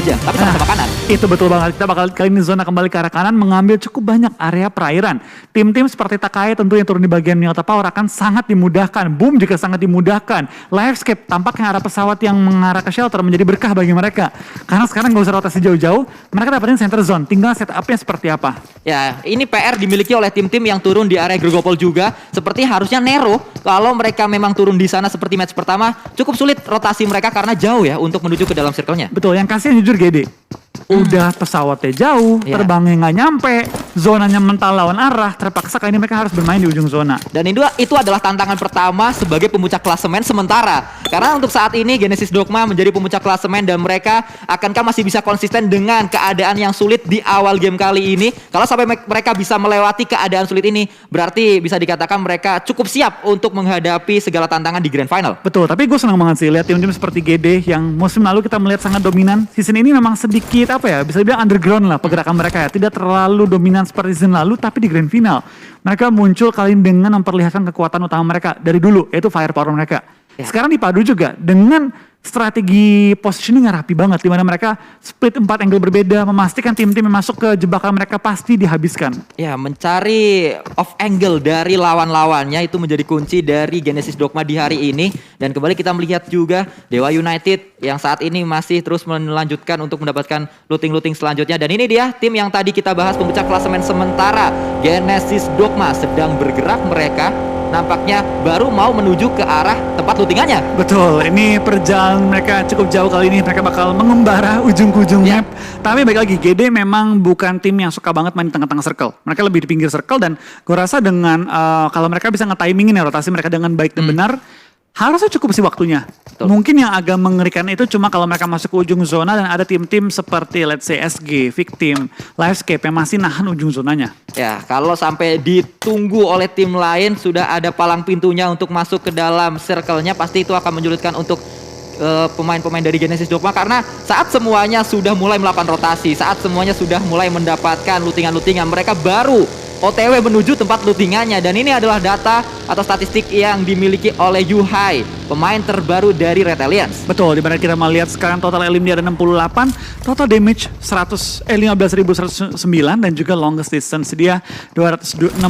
aja, tapi sama-sama kanan. Itu betul banget. Kita bakal kali ini zona kembali ke arah kanan, mengambil cukup banyak area perairan. Tim-tim seperti Takai tentu yang turun di bagian Minota Power akan sangat dimudahkan. Boom juga sangat dimudahkan. Livescape tampaknya arah pesawat yang mengarah ke shelter menjadi berkah bagi mereka. Karena sekarang gak usah rotasi jauh-jauh, mereka dapetin center zone. Tinggal setupnya seperti apa. Ya, ini PR dimiliki oleh tim-tim yang turun di area Gregopol juga. Seperti harusnya Nero, kalau mereka memang turun di sana seperti match pertama, cukup sulit rotasi mereka karena jauh ya untuk menuju ke dalam circle-nya. Betul, yang kasihan jujur Gede. Udah pesawatnya jauh, terbangnya nggak nyampe, zonanya mental lawan arah, terpaksa kali ini mereka harus bermain di ujung zona. Dan itu adalah tantangan pertama sebagai pemuncak klasemen sementara. Karena untuk saat ini Genesis Dogma menjadi pemuncak klasemen dan mereka akankah masih bisa konsisten dengan keadaan yang sulit di awal game kali ini. Kalau sampai mereka bisa melewati keadaan sulit ini, berarti bisa dikatakan mereka cukup siap untuk menghadapi segala tantangan di Grand Final. Betul, tapi gue senang banget sih lihat tim-tim seperti GD yang musim lalu kita melihat sangat dominan. Season ini memang sedikit apa ya, bisa dibilang underground lah pergerakan mereka ya. Tidak terlalu dominan seperti season lalu, tapi di Grand Final mereka muncul kali ini dengan memperlihatkan kekuatan utama mereka dari dulu, yaitu firepower mereka. Sekarang dipadu juga dengan strategi positioning yang rapi banget, di mana mereka split 4 angle berbeda, memastikan tim-tim yang masuk ke jebakan mereka pasti dihabiskan. Ya, mencari off angle dari lawan-lawannya itu menjadi kunci dari Genesis Dogma di hari ini. Dan kembali kita melihat juga Dewa United yang saat ini masih terus melanjutkan untuk mendapatkan looting-looting selanjutnya. Dan ini dia tim yang tadi kita bahas pemuncak klasemen sementara. Genesis Dogma sedang bergerak, mereka nampaknya baru mau menuju ke arah tempat lootingannya. Betul, ini perjalanan mereka cukup jauh kali ini. Mereka bakal mengembara ujung ke ujung map. Tapi baik lagi, GD memang bukan tim yang suka banget main di tengah-tengah circle. Mereka lebih di pinggir circle dan gue rasa dengan kalau mereka bisa nge-timingin ya rotasi mereka dengan baik dan benar, harusnya cukup sih waktunya. Betul. Mungkin yang agak mengerikan itu cuma kalau mereka masuk ke ujung zona dan ada tim-tim seperti let's say SG, Victim, Livescape yang masih nahan ujung zonanya. Ya, kalau sampai ditunggu oleh tim lain sudah ada palang pintunya untuk masuk ke dalam circle-nya, pasti itu akan menyulitkan untuk pemain-pemain dari Genesis Dogma. Karena saat semuanya sudah mulai melakukan rotasi, saat semuanya sudah mulai mendapatkan lootingan-lootingan, mereka baru OTW menuju tempat lootingannya. Dan ini adalah data atau statistik yang dimiliki oleh Yuhai, pemain terbaru dari Red Alliance. Betul, dimana kita melihat sekarang total elim dia ada 68, total damage 15.109 dan juga longest distance dia 262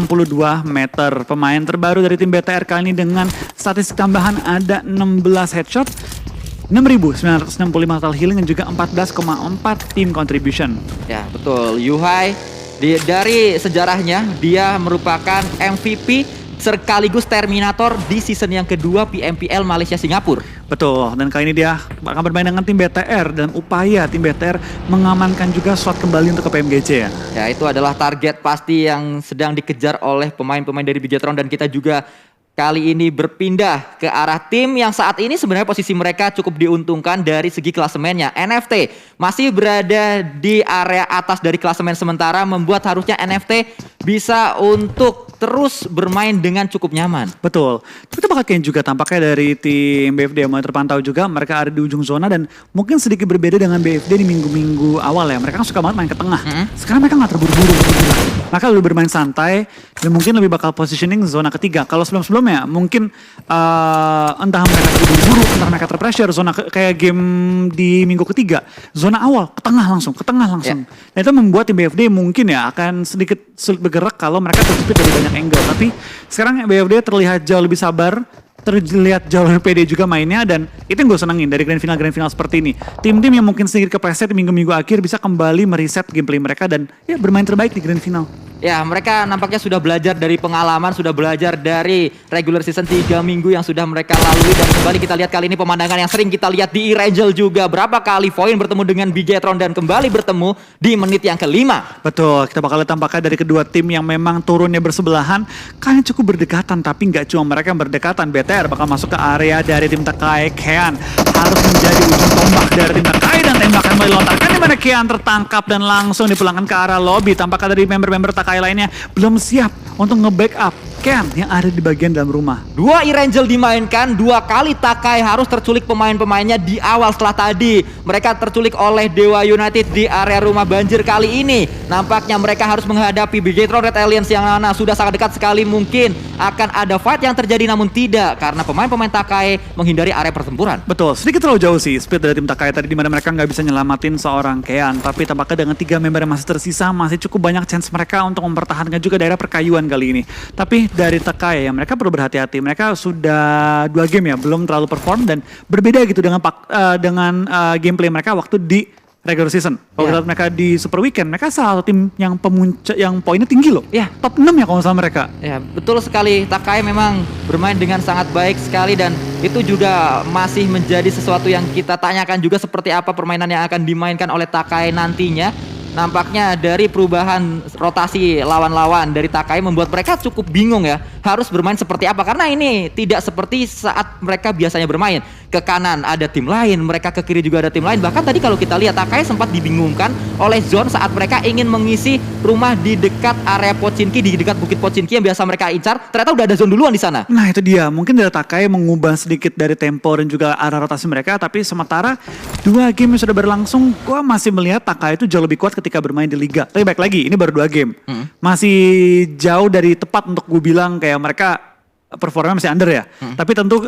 meter. Pemain terbaru dari tim BTR kali ini dengan statistik tambahan ada 16 headshot, 6.965 total healing dan juga 14,4 team contribution. Ya betul, Yuhai dari sejarahnya dia merupakan MVP sekaligus Terminator di season yang kedua PMPL Malaysia Singapura. Betul, dan kali ini dia akan bermain dengan tim BTR dan upaya tim BTR mengamankan juga slot kembali untuk ke PMGC ya. Ya itu adalah target pasti yang sedang dikejar oleh pemain-pemain dari Bigetron, dan kita juga kali ini berpindah ke arah tim yang saat ini sebenarnya posisi mereka cukup diuntungkan dari segi klasemennya. NFT masih berada di area atas dari klasemen sementara, membuat harusnya NFT bisa untuk terus bermain dengan cukup nyaman. Betul. Tapi itu bakal kayak juga tampaknya dari tim BFD yang mulai terpantau juga. Mereka ada di ujung zona dan mungkin sedikit berbeda dengan BFD di minggu-minggu awal ya. Mereka kan suka banget main ke tengah. Sekarang mereka gak terburu-buru. Mereka lebih bermain santai dan mungkin lebih bakal positioning zona ketiga. Kalau sebelum-sebelumnya mungkin entah mereka terburu-buru, entah mereka terpressure. Zona kayak game di minggu ketiga. Zona awal, ke tengah langsung. Dan itu membuat tim BFD mungkin ya akan sedikit sulit bergerak kalau mereka terjepit dari banyak angle. Tapi sekarang BFD terlihat jauh lebih sabar, terlihat jauh lebih pede juga mainnya, dan itu yang gue senengin dari grand final seperti ini. Tim-tim yang mungkin sedikit kepreset di minggu-minggu akhir bisa kembali mereset gameplay mereka dan ya bermain terbaik di grand final. Ya, mereka nampaknya sudah belajar dari pengalaman, sudah belajar dari regular season 3 minggu yang sudah mereka lalui. Dan kembali kita lihat kali ini pemandangan yang sering kita lihat di E-Rangel juga. Berapa kali Voin bertemu dengan Bigetron dan kembali bertemu di menit yang kelima. Betul, kita bakal lihat tampaknya dari kedua tim yang memang turunnya bersebelahan. Kayaknya cukup berdekatan, tapi nggak cuma mereka yang berdekatan. BTR bakal masuk ke area dari tim Takai. Kean harus menjadi ujung tombak dari tim Takai dan tembakan mulai dilontarkan, di mana Kian tertangkap dan langsung dipulangkan ke arah lobby. Tampaknya dari member-member Takai lainnya belum siap untuk nge-backup Kian yang ada di bagian dalam rumah. 2 Erangel dimainkan, 2 kali Takai harus terculik pemain-pemainnya di awal setelah tadi. Mereka terculik oleh Dewa United di area rumah banjir kali ini. Nampaknya mereka harus menghadapi Bigetron Red Aliens yang sudah sangat dekat sekali. Mungkin akan ada fight yang terjadi, namun tidak karena pemain-pemain Takai menghindari area pertempuran. Betul, sedikit terlalu jauh sih speed dari tim Takai tadi, dimana mereka nggak bisa nyelamatin seorang Kian. Tapi tampaknya dengan 3 member yang masih tersisa, masih cukup banyak chance mereka untuk mempertahankan juga daerah perkayuan kali ini. Tapi dari Takai ya, mereka perlu berhati-hati. Mereka sudah 2 game ya, belum terlalu perform dan berbeda gitu dengan gameplay mereka waktu di regular season. Kalau kita lihat mereka di Super Weekend, mereka salah satu tim yang yang poinnya tinggi loh. Ya. Top 6 ya kalau misalnya mereka. Ya, betul sekali. Takai memang bermain dengan sangat baik sekali dan itu juga masih menjadi sesuatu yang kita tanyakan juga seperti apa permainan yang akan dimainkan oleh Takai nantinya. Nampaknya dari perubahan rotasi lawan-lawan dari Takai membuat mereka cukup bingung ya. Harus bermain seperti apa. Karena ini tidak seperti saat mereka biasanya bermain. Ke kanan ada tim lain, mereka ke kiri juga ada tim lain. Bahkan tadi kalau kita lihat Takai sempat dibingungkan oleh zone saat mereka ingin mengisi rumah di dekat area Pochinki, di dekat Bukit Pochinki yang biasa mereka incar. Ternyata udah ada zone duluan di sana. Nah itu dia, mungkin dari Takai mengubah sedikit dari tempo dan juga arah rotasi mereka. Tapi sementara 2 game yang sudah berlangsung, gue masih melihat Takai itu jauh lebih kuat ketika bermain di Liga. Tapi baik lagi, ini baru 2 game. Masih jauh dari tepat untuk gue bilang kayak mereka performanya masih under ya. Tapi tentu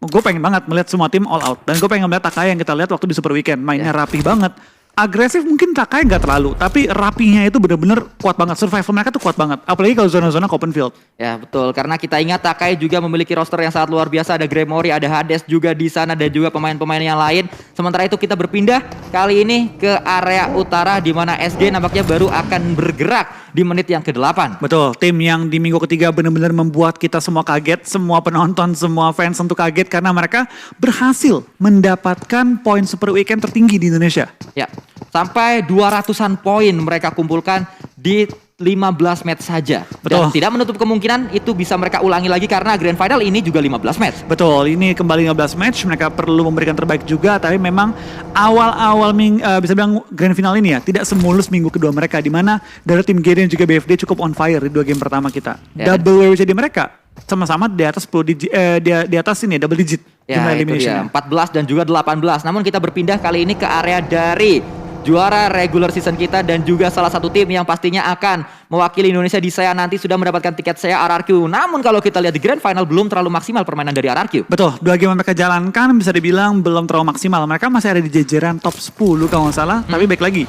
gue pengen banget melihat semua tim all out. Dan gue pengen melihat Takai yang kita lihat waktu di Super Weekend. Mainnya rapih banget. Agresif mungkin Takai nggak terlalu. Tapi rapinya itu bener-bener kuat banget. Survival mereka tuh kuat banget. Apalagi kalau zona-zona open field. Ya betul, karena kita ingat Takai juga memiliki roster yang sangat luar biasa. Ada Gremory, ada Hades juga di sana. Dan juga pemain-pemain yang lain. Sementara itu kita berpindah kali ini ke area utara. Di mana SG nampaknya baru akan bergerak di menit yang ke-8. Betul, tim yang di minggu ketiga benar-benar membuat kita semua kaget, semua penonton, semua fans tentu kaget karena mereka berhasil mendapatkan poin Super Weekend tertinggi di Indonesia. Ya, sampai 200-an poin mereka kumpulkan di 15 match saja. Betul. Dan tidak menutup kemungkinan itu bisa mereka ulangi lagi karena Grand Final ini juga 15 match. Betul, ini kembali 15 match, mereka perlu memberikan terbaik juga, tapi memang awal-awal bisa bilang Grand Final ini ya, tidak semulus minggu kedua mereka, di mana dari tim GD dan juga BFD cukup on fire di 2 game pertama kita. Ya. Double WWCD mereka sama-sama di atas 10 digit, di atas ini double digit Ya, jumlah itu elimination. dia, 14 dan juga 18. Namun kita berpindah kali ini ke area dari juara regular season kita dan juga salah satu tim yang pastinya akan mewakili Indonesia di SEA nanti sudah mendapatkan tiket SEA RRQ. Namun kalau kita lihat di Grand Final belum terlalu maksimal permainan dari RRQ. Betul, 2 game yang mereka jalankan bisa dibilang belum terlalu maksimal. Mereka masih ada di jajaran top 10 kalau nggak salah, tapi baik lagi.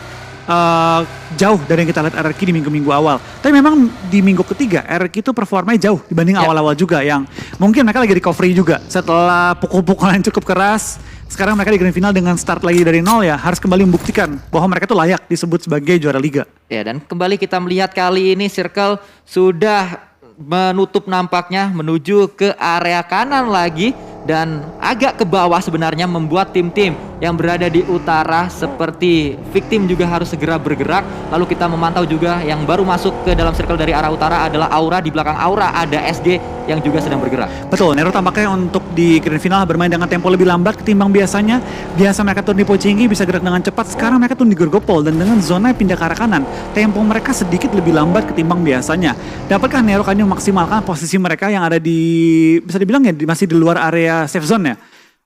Jauh dari yang kita lihat RRQ di minggu-minggu awal. Tapi memang di minggu ketiga RRQ itu performanya jauh dibanding awal-awal juga, yang mungkin mereka lagi recovery juga setelah pukul-pukulan yang cukup keras. Sekarang mereka di Grand Final dengan start lagi dari nol ya, harus kembali membuktikan bahwa mereka tuh layak disebut sebagai juara liga. Ya, dan kembali kita melihat kali ini Circle sudah menutup nampaknya menuju ke area kanan lagi dan agak ke bawah sebenarnya, membuat tim-tim yang berada di utara seperti Victim juga harus segera bergerak. Lalu kita memantau juga yang baru masuk ke dalam circle dari arah utara adalah Aura. Di belakang Aura ada SG yang juga sedang bergerak. Betul, Nero tampaknya untuk di Grand Final bermain dengan tempo lebih lambat ketimbang biasanya. Biasa mereka turun di Pochinki bisa gerak dengan cepat, sekarang mereka turun di Gorgopol dan dengan zona pindah ke arah kanan. Tempo mereka sedikit lebih lambat ketimbang biasanya. Dapatkah Nero kali ini memaksimalkan posisi mereka yang ada di, bisa dibilang ya, masih di luar area safe zone ya,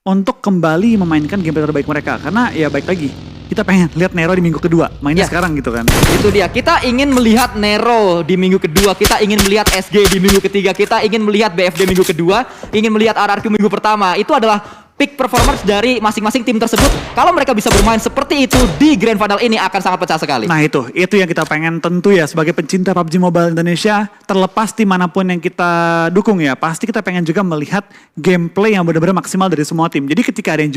untuk kembali memainkan gameplay terbaik mereka? Karena ya baik lagi, kita pengen lihat Nero di minggu kedua mainnya sekarang gitu kan. Itu dia, kita ingin melihat Nero di minggu kedua, kita ingin melihat SG di minggu ketiga, kita ingin melihat BFD minggu kedua, ingin melihat RRQ minggu pertama. Itu adalah peak performance dari masing-masing tim tersebut. Kalau mereka bisa bermain seperti itu di Grand Final ini akan sangat pecah sekali. Nah itu yang kita pengen tentu ya sebagai pencinta PUBG Mobile Indonesia, terlepas tim manapun yang kita dukung ya, pasti kita pengen juga melihat gameplay yang benar-benar maksimal dari semua tim. Jadi ketika ada yang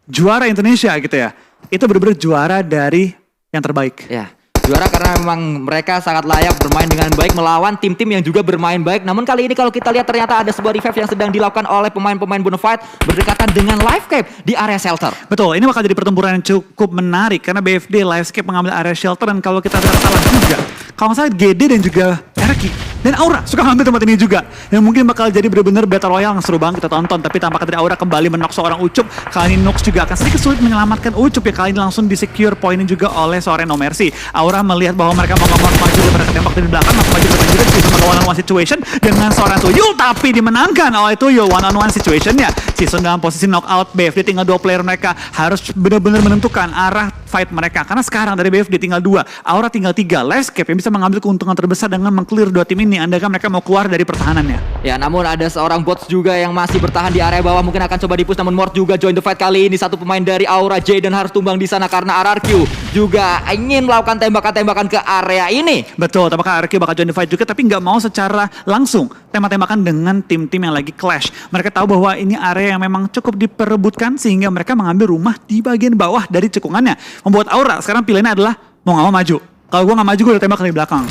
juara Indonesia gitu ya, itu benar-benar juara dari yang terbaik. Ya, juara karena memang mereka sangat layak bermain dengan baik melawan tim-tim yang juga bermain baik. Namun kali ini kalau kita lihat ternyata ada sebuah revive yang sedang dilakukan oleh pemain-pemain Bonafide berdekatan dengan Livecap di area shelter. Betul, ini bakal jadi pertempuran yang cukup menarik karena BFD Livescape mengambil area shelter, dan kalau kita tidak salah juga, kalau nggak salah GD dan juga RRQ Dan Aura suka ngambil tempat ini juga. Dan mungkin bakal jadi benar-benar battle royale yang seru banget kita tonton. Tapi tampaknya dari Aura kembali menok seorang Ucup. Kali ini Nox juga akan sedikit sulit menyelamatkan Ucup ya. Kali ini langsung di-secure poinnya juga oleh seorang No Mercy. Aura melihat bahwa mereka mau maju daripada ketembak dari belakang. Langsung maju ke juga di one-on-one situation dengan seorang Tuyul. Tapi dimenangkan oleh Tuyul one-on-one situationnya. Season dalam posisi knockout. BFD tinggal 2 player mereka. Harus benar-benar menentukan arah fight mereka. Karena sekarang dari BFD tinggal 2. Aura tinggal 3. Livescape yang bisa mengambil keuntungan terbesar dengan meng-clear 2 tim ini. Andaikan mereka mau keluar dari pertahanannya. Ya, namun ada seorang bots juga yang masih bertahan di area bawah, mungkin akan coba di-push, namun Mort juga join the fight kali ini. Satu pemain dari Aura, Jaden harus tumbang di sana karena RRQ juga ingin melakukan tembakan-tembakan ke area ini. Betul, apakah RRQ bakal join the fight juga, tapi nggak mau secara langsung tembak-tembakan dengan tim-tim yang lagi clash. Mereka tahu bahwa ini area yang memang cukup diperebutkan sehingga mereka mengambil rumah di bagian bawah dari cekungannya. Membuat Aura sekarang pilihannya adalah mau nggak mau maju. Kalau gue nggak maju, gue udah tembak dari belakang.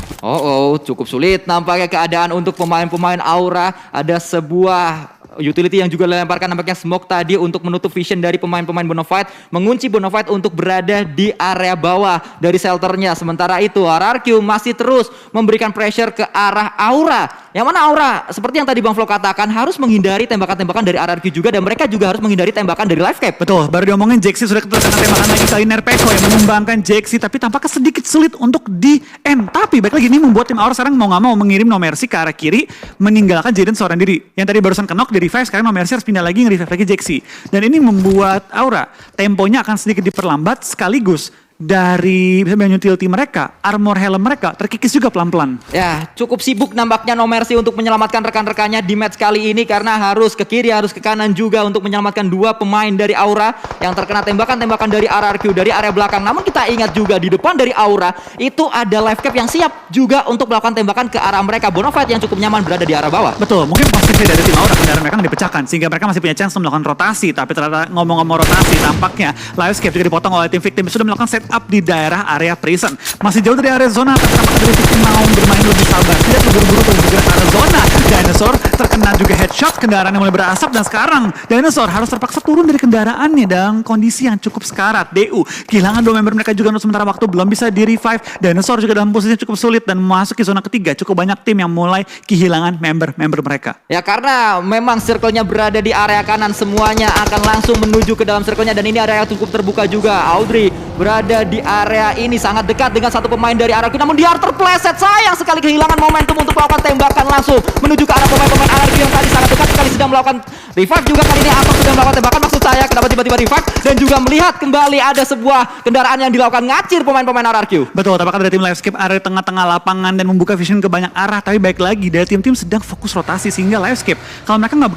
Cukup sulit nampaknya keadaan untuk pemain-pemain Aura. Ada sebuah utility yang juga dilemparkan nampaknya smoke tadi untuk menutup vision dari pemain-pemain Bonafide, mengunci Bonafide untuk berada di area bawah dari shelternya. Sementara itu RRQ masih terus memberikan pressure ke arah Aura, yang mana Aura seperti yang tadi Bang Flo katakan harus menghindari tembakan-tembakan dari RRQ juga, dan mereka juga harus menghindari tembakan dari Livescape. Betul, baru diomongin Jaxi sudah terkena tembakan lagi kali Nerpeko yang menumbangkan Jaxi, tapi tampaknya sedikit sulit untuk di end. Tapi baik lagi ini membuat tim Aura sekarang mau nggak mau mengirim No Mercy ke arah kiri, meninggalkan Jaden seorang diri yang tadi barusan kenok di revive. Sekarang No Mercy harus pindah lagi nge-revive lagi Jaxi, dan ini membuat Aura temponya akan sedikit diperlambat, sekaligus dari utility mereka, armor helm mereka terkikis juga pelan-pelan. Ya, cukup sibuk nampaknya No Mercy untuk menyelamatkan rekan-rekannya di match kali ini, karena harus ke kiri, harus ke kanan juga untuk menyelamatkan 2 pemain dari Aura yang terkena tembakan-tembakan dari RRQ dari area belakang. Namun kita ingat juga di depan dari Aura itu ada Livescape yang siap juga untuk melakukan tembakan ke arah mereka. Bonafide yang cukup nyaman berada di arah bawah. Betul, mungkin posisi dari tim Aura kendaraan mereka dipecahkan sehingga mereka masih punya chance untuk melakukan rotasi. Tapi ternyata ngomong-ngomong rotasi, tampaknya Livescape juga dipotong oleh tim victim sudah melakukan set up di daerah area prison. Masih jauh dari area zona, tapi tampaknya dari victim mau bermain lebih sabar, tidak terburu-buru untuk bergerak ke area zona. Dinosaur terkena juga headshot, kendaraan yang mulai berasap, dan sekarang Dinosaur harus terpaksa turun dari kendaraannya dalam kondisi yang cukup sekarat. DU kehilangan 2 member mereka juga untuk sementara waktu, belum bisa di revive. Dinosaur juga dalam posisi cukup sulit dan memasuki zona ketiga. Cukup banyak tim yang mulai kehilangan member-member mereka. Ya, karena memang circle-nya berada di area kanan, semuanya akan langsung menuju ke dalam circle-nya, dan ini area yang cukup terbuka juga. Audrey berada di area ini sangat dekat dengan satu pemain dari RRQ, namun dia terpleset. Sayang sekali kehilangan momentum untuk melakukan tembakan langsung menuju ke arah pemain-pemain RRQ yang tadi sangat dekat sekali sedang melakukan revive juga. Kali ini Atok sudah melakukan tembakan, maksud saya kenapa tiba-tiba revive, dan juga melihat kembali ada sebuah kendaraan yang dilakukan ngacir pemain-pemain RRQ. Betul, tampaknya dari tim Livescape area tengah-tengah lapangan dan membuka vision ke banyak arah, tapi baik lagi dari tim-tim sedang fokus rotasi sehingga Livescape kalau mereka nggak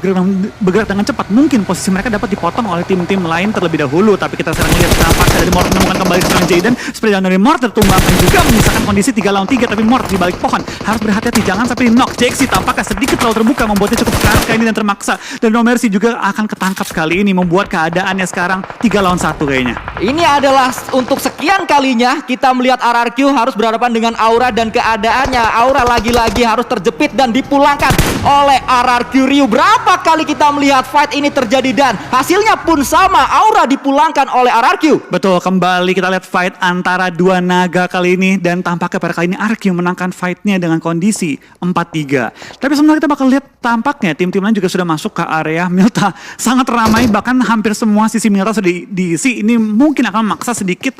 bergerak dengan cepat, mungkin posisi mereka dapat dipotong oleh tim-tim lain terlebih dahulu. Tapi kita sekarang lihat tampaknya dari Mort menemukan kembali seorang Jaden, seperti dari Mort tertumbangkan juga menyisakan kondisi 3 lawan 3, tapi Mort di balik pohon harus berhati-hati jangan sampai di knock. Jaxi tampaknya sedikit terlalu terbuka, membuatnya cukup sekarat kali ini dan termaksa, dan No Mercy juga akan ketangkap kali ini, membuat keadaannya sekarang 3 lawan 1 kayaknya. Ini adalah untuk sekian kalinya kita melihat RRQ harus berhadapan dengan Aura, dan keadaannya Aura lagi-lagi harus terjepit dan dipulangkan oleh RRQ Rio. Berapa kali kita melihat fight ini terjadi dan hasilnya pun sama, Aura dipulangkan oleh RRQ. Betul, kembali kita lihat fight antara 2 naga kali ini, dan tampaknya pada kali ini RRQ menangkan fightnya dengan kondisi 4-3. Tapi sebenarnya kita bakal lihat tampaknya tim-tim lain juga sudah masuk ke area Milta. Sangat ramai, bahkan hampir semua sisi Milta sudah diisi. Ini mungkin akan memaksa sedikit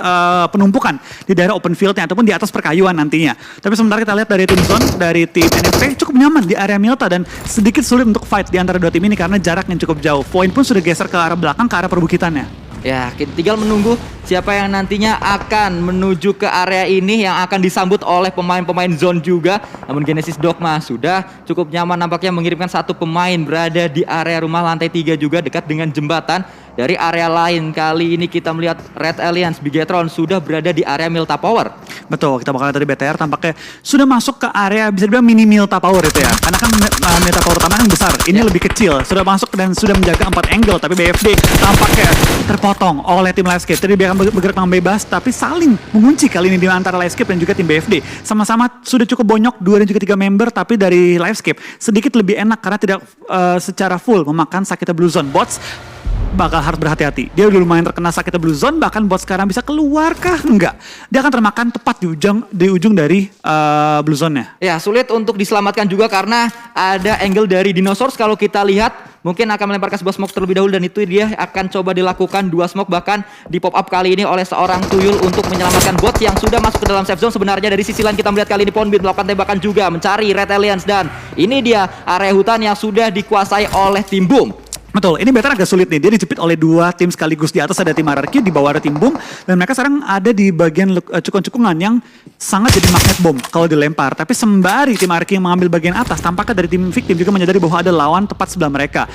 penumpukan di daerah open fieldnya ataupun di atas perkayuan nantinya. Tapi sementara kita lihat dari tim Zone, dari tim NFP cukup nyaman di area Milta dan sedikit sulit untuk fight di antara 2 tim ini karena jaraknya cukup jauh. Poin pun sudah geser ke arah belakang, ke arah perbukitannya. Ya, kita tinggal menunggu siapa yang nantinya akan menuju ke area ini yang akan disambut oleh pemain-pemain Zone juga. Namun Genesis Dogma sudah cukup nyaman nampaknya mengirimkan 1 pemain berada di area rumah lantai 3 juga dekat dengan jembatan. Dari area lain kali ini kita melihat Red Alliance, Bigetron sudah berada di area Milta Power. Betul, kita bakal lihat dari BTR tampaknya sudah masuk ke area bisa dibilang mini Milta Power itu ya. Karena kan Milta Power utama kan besar, ini lebih kecil. Sudah masuk dan sudah menjaga 4 angle, tapi BFD tampaknya terpotong oleh tim Livescape. Tadi dia akan bergerak dengan bebas, tapi saling mengunci kali ini di antara Livescape dan juga tim BFD. Sama-sama sudah cukup bonyok 2 dan juga 3 member, tapi dari Livescape sedikit lebih enak karena tidak secara full memakan Sakita Blue Zone. Bots bakal harus berhati-hati. Dia udah lumayan terkena sakitnya Blue Zone, bahkan buat sekarang bisa keluar kah? Enggak. Dia akan termakan tepat di ujung dari Blue Zone-nya. Ya, sulit untuk diselamatkan juga karena ada angle dari Dinosaurs. Kalau kita lihat mungkin akan melemparkan sebuah smoke terlebih dahulu, dan itu dia akan coba dilakukan 2 smoke bahkan di pop up kali ini oleh seorang Tuyul untuk menyelamatkan bot yang sudah masuk ke dalam safe zone. Sebenarnya dari sisi lain kita melihat kali ini Ponbin melakukan tembakan juga mencari Red Alliance, dan ini dia area hutan yang sudah dikuasai oleh tim Boom. Betul, ini Better agak sulit nih. Dia dijepit oleh 2 tim sekaligus. Di atas ada tim RRQ, di bawah ada tim Boom. Dan mereka sekarang ada di bagian cukong-cukungan yang sangat jadi magnet bom kalau dilempar. Tapi sembari tim RRQ yang mengambil bagian atas, tampaknya dari tim Victim juga menyadari bahwa ada lawan tepat sebelah mereka.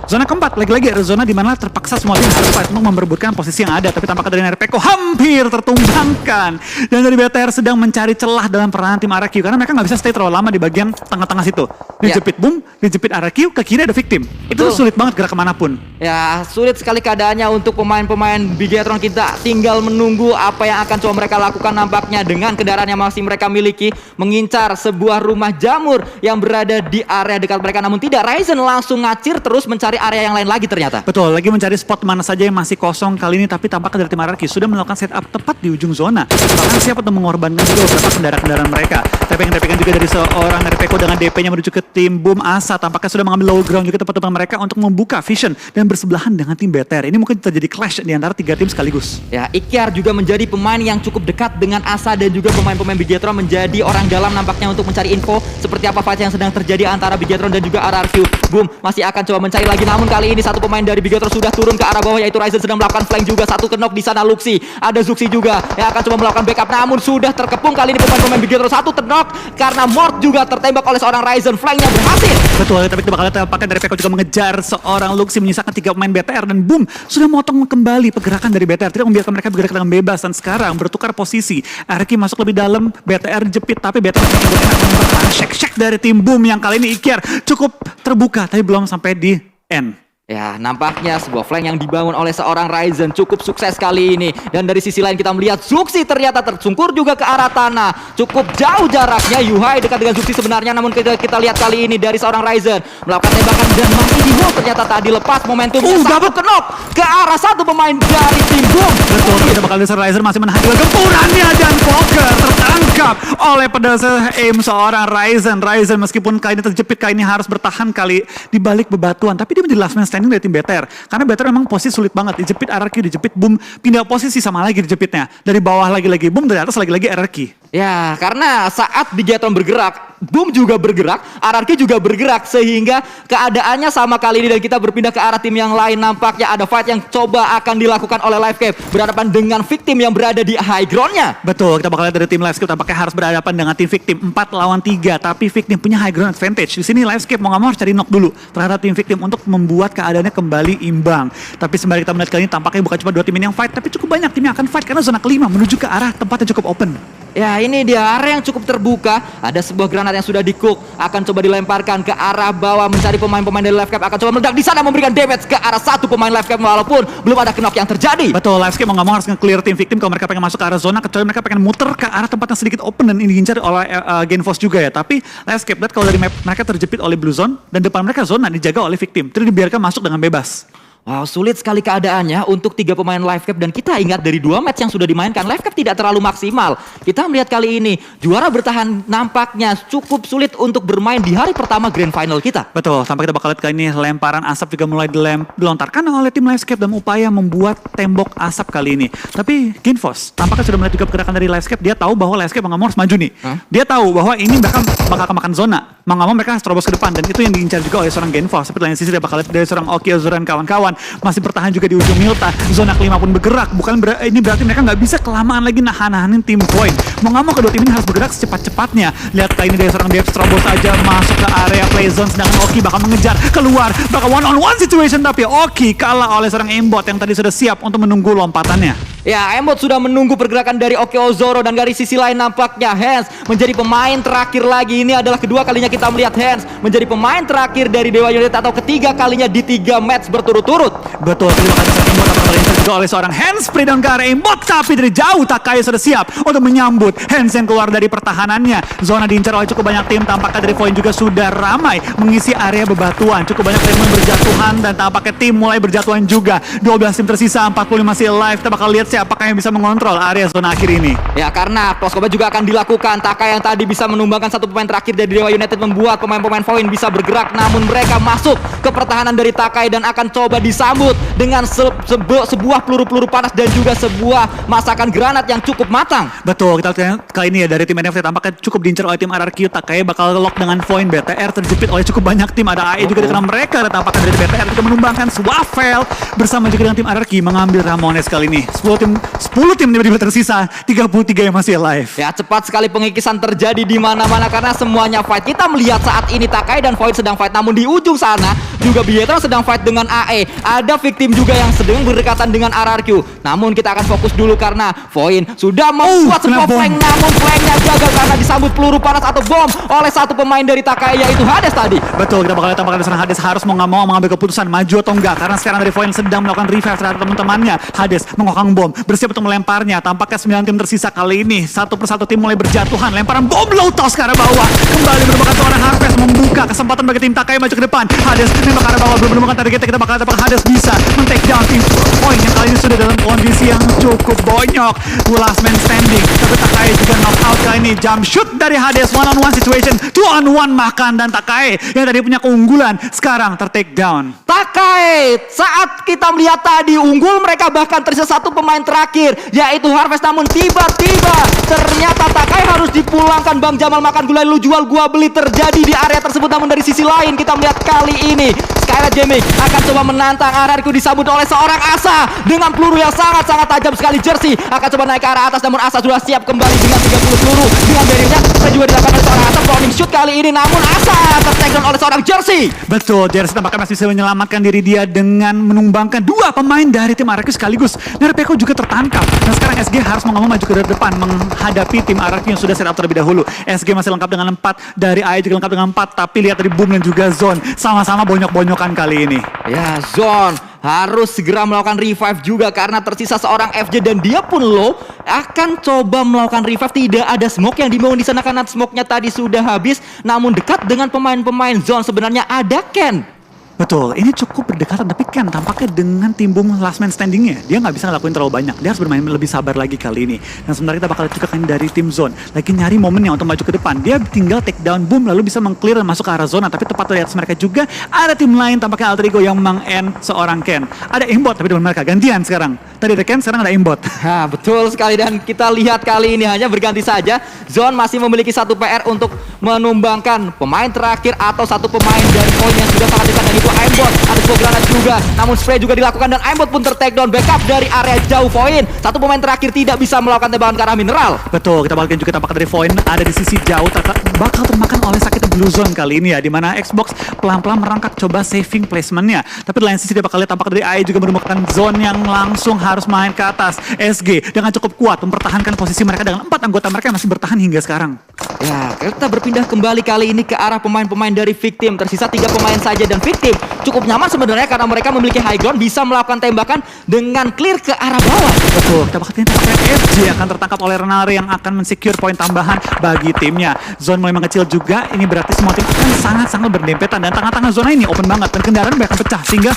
Zona keempat, lagi-lagi ada zona di mana terpaksa semua tim harus fight untuk memperebutkan posisi yang ada. Tapi tampaknya dari Nerpeko hampir tertumbangkan. Dan dari BTR sedang mencari celah dalam peranan tim RRQ. Karena mereka nggak bisa stay terlalu lama di bagian tengah-tengah situ. Dijepit Boom, dijepit RRQ, ke kiri ada Victim. Itu sulit banget gerak kemanapun. Ya, sulit sekali keadaannya untuk pemain-pemain Bigetron. Kita tinggal menunggu apa yang akan coba mereka lakukan nampaknya dengan kendaraan yang masih mereka miliki, mengincar sebuah rumah jamur yang berada di area dekat mereka. Namun tidak, Ryzen langsung ngacir terus mencari area yang lain lagi ternyata. Betul, lagi mencari spot mana saja yang masih kosong kali ini, tapi tampaknya dari tim RRQ sudah melakukan setup tepat di ujung zona. Bahkan siap untuk mengorbankan juga beberapa kendaraan-kendaraan mereka. Tapping-tappingan juga dari seorang Nerpeko dengan DP-nya menuju ke tim Boom. Asa tampaknya sudah mengambil low ground juga tempat-tempat mereka untuk membuka vision dan bersebelahan dengan tim BTR. Ini mungkin terjadi clash di antara 3 tim sekaligus. Ya, Ikyar juga menjadi pemain yang cukup dekat dengan Asa dan juga pemain-pemain Bigetron menjadi orang dalam nampaknya untuk mencari info seperti apa fight yang sedang terjadi antara Bigetron dan juga RRQ. Boom masih akan coba mencari lagi, namun kali ini satu pemain dari Bigetron sudah turun ke arah bawah, yaitu Ryzen sedang melakukan flank juga. Satu knock di sana Luxi, ada Zuxi juga yang akan coba melakukan backup, namun sudah terkepung kali ini pemain-pemain Bigetron. Satu terknock karena Mort juga tertembak oleh seorang Ryzen. Flanknya berhasil. Betul, tapi kita bakal tampaknya dari Peko juga mengejar seorang Luxi, menyisakan 3 pemain BTR, dan Boom sudah motong kembali pergerakan dari BTR, tidak membiarkan mereka bergerak dengan bebas. Dan sekarang bertukar posisi, RRQ masuk lebih dalam, BTR jepit, tapi BTR masih enak mempertahankan shake dari tim Boom yang kali ini Ikyar cukup terbuka, tapi belum sampai di end. Ya, nampaknya sebuah flank yang dibangun oleh seorang Ryzen cukup sukses kali ini. Dan dari sisi lain kita melihat Zuxi ternyata tersungkur juga ke arah tanah. Cukup jauh jaraknya, Yuhai dekat dengan Zuxi sebenarnya. Namun kita lihat kali ini dari seorang Ryzen melakukan tembakan dan masih di hold. Ternyata tadi lepas momentumnya, satu knock ke arah satu pemain dari tim Boom. Betul, kita bakal lihat Ryzen masih menahan juga gempurannya, dan Poker tertangkap oleh pedasa aim seorang Ryzen. Ryzen meskipun kali ini terjepit, kali ini harus bertahan kali di balik bebatuan. Tapi dia menjadi last man standing dari tim BTR. Karena BTR memang posisi sulit banget. Dijepit RRQ, dijepit Boom, pindah posisi sama lagi dijepitnya. Dari bawah lagi-lagi Boom, dari atas lagi-lagi RRQ. Ya, karena saat Bigetron bergerak, Boom juga bergerak, RRQ juga bergerak, sehingga keadaannya sama kali ini. Dan kita berpindah ke arah tim yang lain. Nampaknya ada fight yang coba akan dilakukan oleh Livescape berhadapan dengan Victim yang berada di high ground-nya. Betul, kita bakal lihat dari tim Livescape tampaknya harus berhadapan dengan tim Victim 4 lawan 3, tapi Victim punya high ground advantage. Di sini Livescape mau nggak mau harus cari knock dulu terhadap tim Victim untuk membuat keadaannya kembali imbang. Tapi sembari kita melihat kali ini tampaknya bukan cuma 2 tim ini yang fight, tapi cukup banyak tim yang akan fight karena zona kelima menuju ke arah tempat yang cukup open. Ya, ini dia area yang cukup terbuka. Ada sebuah granat yang sudah di-cook, akan coba dilemparkan ke arah bawah, mencari pemain-pemain dari Livescape, akan coba meledak di sana memberikan damage ke arah satu pemain Livescape walaupun belum ada knock yang terjadi. Betul, Livescape mau nggak mau harus nge-clear tim Victim kalau mereka pengen masuk ke arah zona, kecuali mereka pengen muter ke arah tempat yang sedikit open dan ini diincar oleh Genforce juga ya. Tapi Livescape lihat kalau dari map mereka terjepit oleh Blue Zone dan depan mereka zona dijaga oleh Victim, tidak dibiarkan masuk dengan bebas. Wow, sulit sekali keadaannya untuk 3 pemain Livescape. Dan kita ingat dari 2 match yang sudah dimainkan, Livescape tidak terlalu maksimal. Kita melihat kali ini juara bertahan nampaknya cukup sulit untuk bermain di hari pertama Grand Final kita. Betul, sampai kita bakal lihat kali ini lemparan asap juga mulai dilontarkan oleh tim Livescape dalam upaya membuat tembok asap kali ini. Tapi Genforce tampaknya sudah melihat juga pergerakan dari Livescape. Dia tahu bahwa Livescape nggak mau harus maju nih. Dia tahu bahwa ini bakal kemakan zona. Mau nggak mau mereka harus terobos ke depan, dan itu yang diincar juga oleh seorang Genforce. Tapi lain sisi dia bakal lihat dari seorang Oki Ozora dan kawan-kawan masih bertahan juga di ujung Milta. Zona kelima pun bergerak. Ini berarti mereka nggak bisa kelamaan lagi nahan-nahanin tim point. Mau nggak mau kedua tim ini harus bergerak secepat-cepatnya. Lihat kali ini dari seorang Dev Strobos aja masuk ke area play zone, sedangkan Oki bakal mengejar keluar. Bakal one on one situation, tapi Oki kalah oleh seorang aimbot yang tadi sudah siap untuk menunggu lompatannya. Ya, Embot sudah menunggu pergerakan dari Oki Ozoro, dan dari sisi lain nampaknya Hans menjadi pemain terakhir lagi. Ini adalah kedua kalinya kita melihat Hans menjadi pemain terakhir dari Dewa United atau ketiga kalinya di 3 match berturut-turut. Betul, terima kasih Embot atas kali ini juga oleh seorang Hands spray down ke arah aimbot, tapi dari jauh Takai sudah siap untuk menyambut Hands yang keluar dari pertahanannya. Zona diincar oleh cukup banyak tim, tampaknya dari Void juga sudah ramai mengisi area bebatuan. Cukup banyak tim mulai berjatuhan dan tampaknya tim mulai berjatuhan juga. 12 tim tersisa, 40 masih live. Kita bakal lihat siapakah yang bisa mengontrol area zona akhir ini. Ya, karena close combat juga akan dilakukan. Takai yang tadi bisa menumbangkan satu pemain terakhir dari Dewa United membuat pemain-pemain Void bisa bergerak, namun mereka masuk ke pertahanan dari Takai dan akan coba disambut dengan sebuah peluru-peluru panas dan juga sebuah masakan granat yang cukup matang. Betul, kita lihat kali ini ya dari tim NFT tampaknya cukup diincar oleh tim RRQ. Takai bakal lock dengan Void. BTR terjepit oleh cukup banyak tim. Ada AE juga di tengah mereka, dan tampaknya dari BTR juga menumbangkan Swaffel bersama juga dengan tim RRQ mengambil Ramones kali ini. 10 tim tiba-tiba tersisa, 33 yang masih live. Ya, cepat sekali pengikisan terjadi di mana-mana karena semuanya fight. Kita melihat saat ini Takai dan Void sedang fight, namun di ujung sana juga Bietron sedang fight dengan AE. Ada victim juga yang sedang berdekatan dengan RRQ. Namun kita akan fokus dulu karena Void sudah membuat sebuah flank, namun flanknya gagal karena disambut peluru panas atau bom oleh satu pemain dari Takai, yaitu Hades tadi. Betul, kita bakal lihat tampaknya dari sana Hades harus mau nggak mau mengambil keputusan maju atau enggak, karena sekarang dari Void sedang melakukan revive terhadap teman-temannya. Hades mengokang bom, bersiap untuk melemparnya. Tampaknya 9 tim tersisa kali ini. Satu persatu tim mulai berjatuhan. Lemparan bom low toss ke arah bawah. Kembali merupakan seorang Harvest membuka kesempatan bagi tim Takai maju ke depan. Hades nembak ke arah bawah, belum menemukan target. Kita bakal lihat apakah Hades bisa men-take down tim Void yang kali ini sudah dalam kondisi yang cukup bonyok. Last man standing, tapi Takai juga knock out kali ini. Jump shoot dari Hades, 1-on-1 situation, 2-on-1 makan, dan Takai yang tadi punya keunggulan sekarang ter-take down. Takai saat kita melihat tadi unggul, mereka bahkan tersisa satu pemain terakhir yaitu Harvest, namun tiba-tiba ternyata Takai harus dipulangkan. Bang Jamal makan gulai lu jual gua beli terjadi di area tersebut. Namun dari sisi lain kita melihat kali ini Skylight Gaming akan coba menantang RRQ, disambut oleh seorang Asa dengan peluru yang sangat-sangat tajam sekali. Jersey akan coba naik ke arah atas, namun Asa sudah siap kembali dengan 30 peluru dengan barriernya. Dan juga dilakukan oleh seorang Asa cloning shoot kali ini, namun Asa ter-take down oleh seorang Jersey. Betul, Jersey tampaknya masih bisa menyelamatkan diri dia dengan menumbangkan 2 pemain dari tim RRQ sekaligus. Nerpeko juga tertangkap. Dan sekarang SG harus mau maju ke depan menghadapi tim RRQ yang sudah set up terlebih dahulu. SG masih lengkap dengan 4, dari AE juga lengkap dengan 4, tapi lihat dari Boom dan juga Zone sama-sama bonyok-bonyokan kali ini. Ya, Zone harus segera melakukan revive juga karena tersisa seorang FJ dan dia pun low. Akan coba melakukan revive, tidak ada smoke yang dibangun di sana karena smoke-nya tadi sudah habis. Namun dekat dengan pemain-pemain Zone sebenarnya ada Ken. Betul, ini cukup berdekatan, tapi Ken tampaknya dengan tim Boom last man standingnya, dia nggak bisa ngelakuin terlalu banyak. Dia harus bermain lebih sabar lagi kali ini. Dan sebenarnya kita bakal lihat juga kan dari tim Zone lagi nyari momennya untuk maju ke depan. Dia tinggal take down Boom lalu bisa meng-clear dan masuk ke arah zona. Tapi tepat di atas mereka juga ada tim lain, tampaknya Alter Ego yang meng-end seorang Ken. Ada aimbot tapi dengan mereka gantian sekarang. Tadi ada Ken, sekarang ada aimbot. Nah, betul sekali, dan kita lihat kali ini hanya berganti saja. Zone masih memiliki satu PR untuk menumbangkan pemain terakhir atau satu pemain dari poin yang sudah sangat dekat, dan itu aimbot. Ada sebuah granat juga, namun spray juga dilakukan dan aimbot pun ter-take down. Backup dari area jauh Void. Satu pemain terakhir tidak bisa melakukan tembakan ke arah mineral. Betul, kita balikin juga tampaknya dari Void ada di sisi jauh, bakal termakan oleh sakitnya Blue Zone kali ini ya, dimana Xbox pelan-pelan merangkak coba saving placementnya. Tapi di lain sisi dia bakal lihat tampaknya dari AE juga menemukan Zone yang langsung harus main ke atas. SG dengan cukup kuat mempertahankan posisi mereka dengan 4 anggota mereka yang masih bertahan hingga sekarang. Ya, kita berpindah kembali kali ini ke arah pemain-pemain dari Victim. Tersisa 3 pemain saja dan Victim cukup nyaman sebenarnya karena mereka memiliki high ground, bisa melakukan tembakan dengan clear ke arah bawah. Betul, kita bakal tampaknya FJ akan tertangkap oleh Renare yang akan men-secure poin tambahan bagi timnya. Zone mulai mengecil juga, ini berarti semua tim akan sangat-sangat berdempetan dan tengah-tengah zona ini open banget dan kendaraan akan pecah sehingga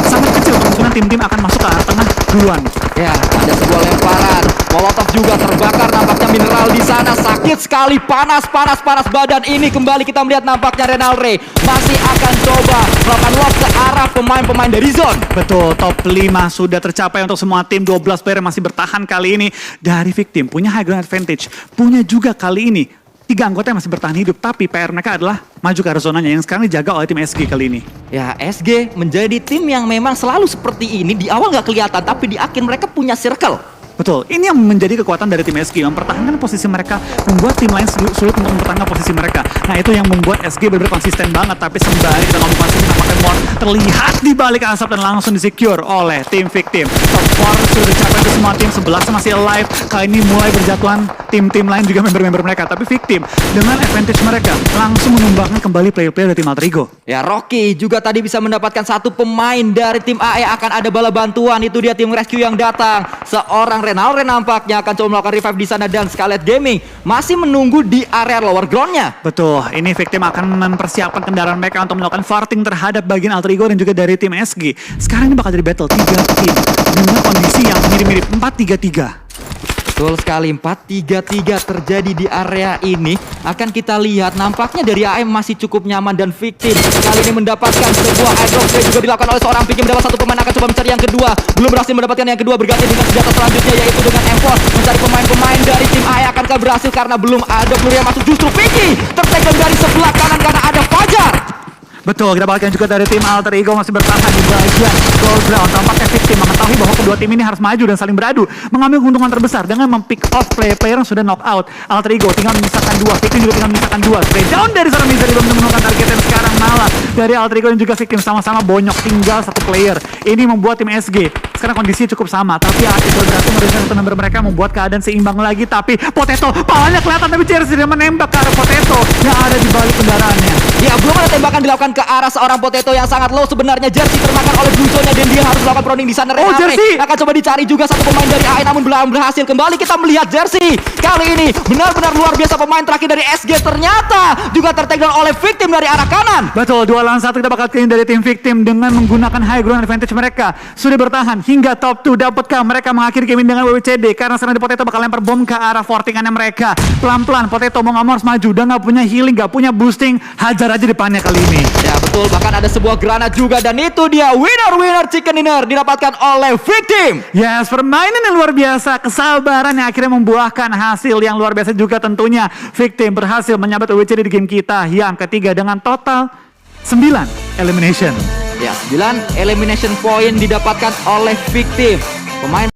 sangat kecil kemungkinan tim-tim akan masuk ke arah tengah duluan. Ya, ada sebuah lemparan. Molotov juga terbakar, nampaknya mineral di sana sakit sekali, panas badan ini. Kembali kita melihat nampaknya Renalre masih akan coba melakukan lock ke arah pemain-pemain dari Zone. Betul, top 5 sudah tercapai untuk semua tim. 12 player masih bertahan kali ini dari Victim. Punya high ground advantage, punya juga kali ini 3 anggota yang masih bertahan hidup, tapi PR mereka adalah maju ke arah zonanya yang sekarang dijaga oleh tim SG kali ini. Ya, SG menjadi tim yang memang selalu seperti ini. Di awal nggak kelihatan, tapi di akhir mereka punya circle. Betul, ini yang menjadi kekuatan dari tim SG, mempertahankan posisi mereka, membuat tim lain sulit untuk mempertahankan posisi mereka. Nah itu yang membuat SG benar-benar konsisten banget, tapi sembari kita ngomong konsisten, tampaknya Mort terlihat di balik asap dan langsung disecure oleh tim Victim. Top 4 sudah dicapai ke semua tim, 11 masih alive, kali ini mulai berjatuhan tim-tim lain juga member-member mereka, tapi Victim dengan advantage mereka langsung menumbangkan kembali player-player dari tim Alter Ego. Ya, Rocky juga tadi bisa mendapatkan satu pemain dari tim AE, akan ada bala bantuan, itu dia tim rescue yang datang. Seorang Renalre nampaknya akan coba melakukan revive di sana, dan Scarlet Gaming masih menunggu di area lower ground-nya. Betul, ini Victim akan mempersiapkan kendaraan mereka untuk melakukan farting terhadap bagian Alter Ego dan juga dari tim SG. Sekarang ini bakal jadi battle 3 tim dengan kondisi yang mirip-mirip 4-3-3. Betul sekali, 4-3-3 terjadi di area ini. Akan kita lihat, nampaknya dari AM masih cukup nyaman, dan Victim kali ini mendapatkan sebuah airdrop play juga dilakukan oleh seorang Victim. Mendapat satu pemain, akan coba mencari yang kedua. Belum berhasil mendapatkan yang kedua, berganti dengan senjata selanjutnya yaitu dengan M4. Mencari pemain-pemain dari tim AE, akankah berhasil karena belum ada peluru yang masuk. Justru Vicky tertekan dari sebelah kanan karena ada Fajar. Betul, kita balikkan juga dari tim Alter Ego masih bertahan di bagian goal ground. Tampaknya Victim mengetahui bahwa kedua tim ini harus maju dan saling beradu, mengambil keuntungan terbesar dengan mempick off player-player yang sudah knock out. Alter Ego tinggal menyisakan 2, Victim juga tinggal menyisakan 2. Spray down dari seorang Misery belum menemukan target, dan sekarang malah dari Alter Ego dan juga Victim sama-sama bonyok, tinggal satu player. Ini membuat tim SG sekarang kondisinya cukup sama, tapi Artis berhasil meredakan satu member mereka, membuat keadaan seimbang lagi. Tapi Potato, palanya kelihatan, tapi Jersey dia menembak ke arah Potato yang ada di balik kendaraannya. Ya, belum ada tembakan dilakukan ke arah seorang Potato yang sangat low sebenarnya. Jersey termakan oleh Bluezone dan dia harus melakukan proning di sana. Jersey akan coba dicari juga satu pemain dari AE, namun belum berhasil. Kembali kita melihat Jersey kali ini benar-benar luar biasa. Pemain terakhir dari SG ternyata juga tertakedown oleh Victim dari arah kanan. Betul, 2 lawan 1 kita bakal clean dari tim Victim dengan menggunakan high ground advantage mereka. Sudah bertahan hingga top 2. Dapatkah mereka mengakhiri game ini dengan WWCD? Karena sekarang Potato bakal lempar bom ke arah fortingannya mereka. Pelan-pelan Potato mau nggak mau harus maju, dan nggak punya healing, nggak punya boosting. Hajar aja depannya kali ini. Ya betul, bahkan ada sebuah granat juga, dan itu dia winner chicken dinner didapatkan oleh Victim. Yes, permainan yang luar biasa, kesabaran yang akhirnya membuahkan hasil yang luar biasa juga tentunya. Victim berhasil menyabet WWCD di game kita yang ketiga dengan total 9 elimination. Ya, 9 elimination point didapatkan oleh Victim. Pemain